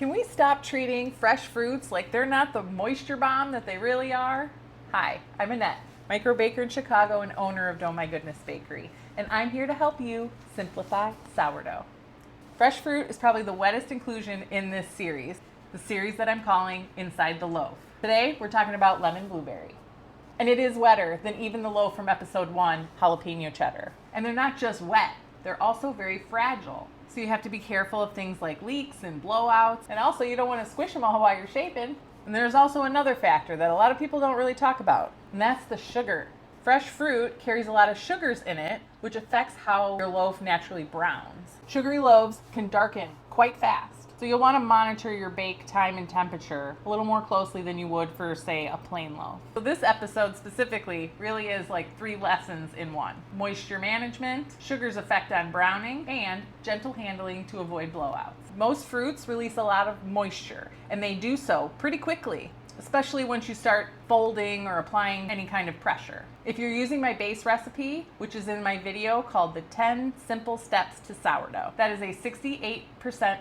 Can we stop treating fresh fruits like they're not the moisture bomb that they really are? Hi, I'm Annette, micro baker in Chicago and owner of Dough My Goodness Bakery, and I'm here to help you simplify sourdough. Fresh fruit is probably the wettest inclusion in this series, the series that I'm calling Inside the Loaf. Today, we're talking about lemon blueberry. And it is wetter than even the loaf from episode 1, jalapeno cheddar. And they're not just wet, they're also very fragile. So you have to be careful of things like leaks and blowouts, and also you don't want to squish them all while you're shaping. And there's also another factor that a lot of people don't really talk about, and that's the sugar. Fresh fruit carries a lot of sugars in it, which affects how your loaf naturally browns. Sugary loaves can darken quite fast. So you'll want to monitor your bake time and temperature a little more closely than you would for, say, a plain loaf. So this episode specifically really is like 3 lessons in one. Moisture management, sugar's effect on browning, and gentle handling to avoid blowouts. Most fruits release a lot of moisture, and they do so pretty quickly, especially once you start folding or applying any kind of pressure. If you're using my base recipe, which is in my video called the 10 Simple Steps to Sourdough, that is a 68%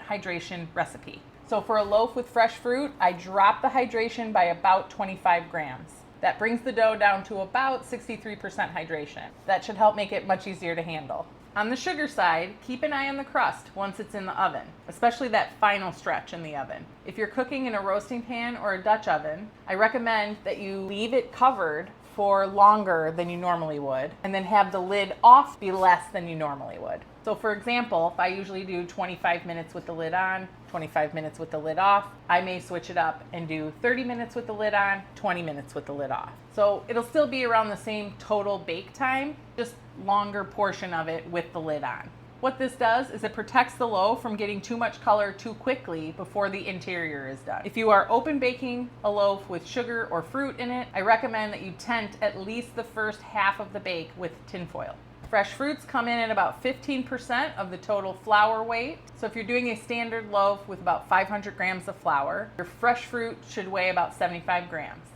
hydration recipe. So for a loaf with fresh fruit, I drop the hydration by about 25 grams. That brings the dough down to about 63% hydration. That should help make it much easier to handle. On the sugar side, keep an eye on the crust once it's in the oven, especially that final stretch in the oven. If you're cooking in a roasting pan or a Dutch oven, I recommend that you leave it covered for longer than you normally would, and then have the lid off be less than you normally would. So for example, if I usually do 25 minutes with the lid on, 25 minutes with the lid off, I may switch it up and do 30 minutes with the lid on, 20 minutes with the lid off. So it'll still be around the same total bake time, just longer portion of it with the lid on. What this does is it protects the loaf from getting too much color too quickly before the interior is done. If you are open baking a loaf with sugar or fruit in it, I recommend that you tent at least the first half of the bake with tinfoil. Fresh fruits come in at about 15% of the total flour weight. So if you're doing a standard loaf with about 500 grams of flour, your fresh fruit should weigh about 75 grams.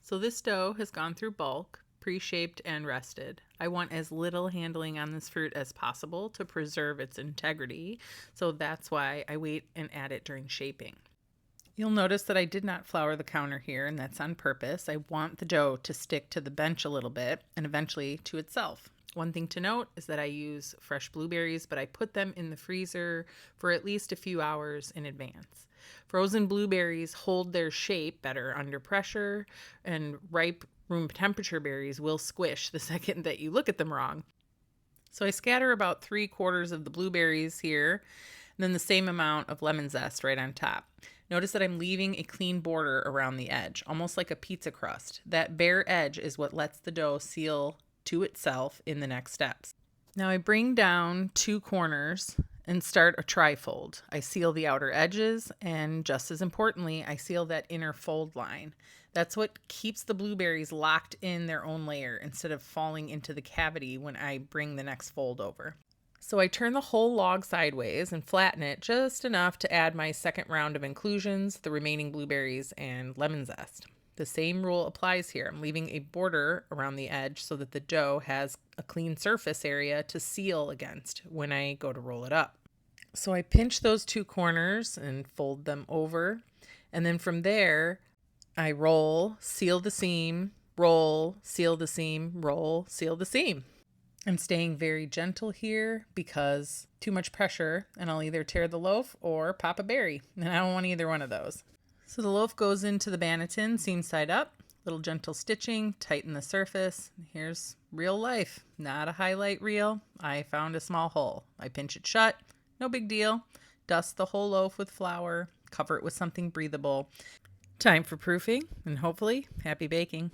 So this dough has gone through bulk, pre-shaped and rested. I want as little handling on this fruit as possible to preserve its integrity, so that's why I wait and add it during shaping. You'll notice that I did not flour the counter here, and that's on purpose. I want the dough to stick to the bench a little bit and eventually to itself. One thing to note is that I use fresh blueberries, but I put them in the freezer for at least a few hours in advance. Frozen blueberries hold their shape better under pressure, and ripe room temperature berries will squish the second that you look at them wrong. So I scatter about 3/4 of the blueberries here, and then the same amount of lemon zest right on top. Notice that I'm leaving a clean border around the edge, almost like a pizza crust. That bare edge is what lets the dough seal to itself in the next steps. Now I bring down 2 corners and start a tri-fold. I seal the outer edges, and just as importantly, I seal that inner fold line. That's what keeps the blueberries locked in their own layer instead of falling into the cavity when I bring the next fold over. So I turn the whole log sideways and flatten it just enough to add my second round of inclusions, the remaining blueberries and lemon zest. The same rule applies here. I'm leaving a border around the edge so that the dough has a clean surface area to seal against when I go to roll it up. So I pinch those 2 corners and fold them over, and then from there I roll, seal the seam, roll, seal the seam, roll, seal the seam. I'm staying very gentle here because too much pressure and I'll either tear the loaf or pop a berry, and I don't want either one of those. So the loaf goes into the banneton, seam side up, little gentle stitching, tighten the surface. Here's real life, not a highlight reel. I found a small hole. I pinch it shut, no big deal. Dust the whole loaf with flour, cover it with something breathable. Time for proofing, and hopefully happy baking.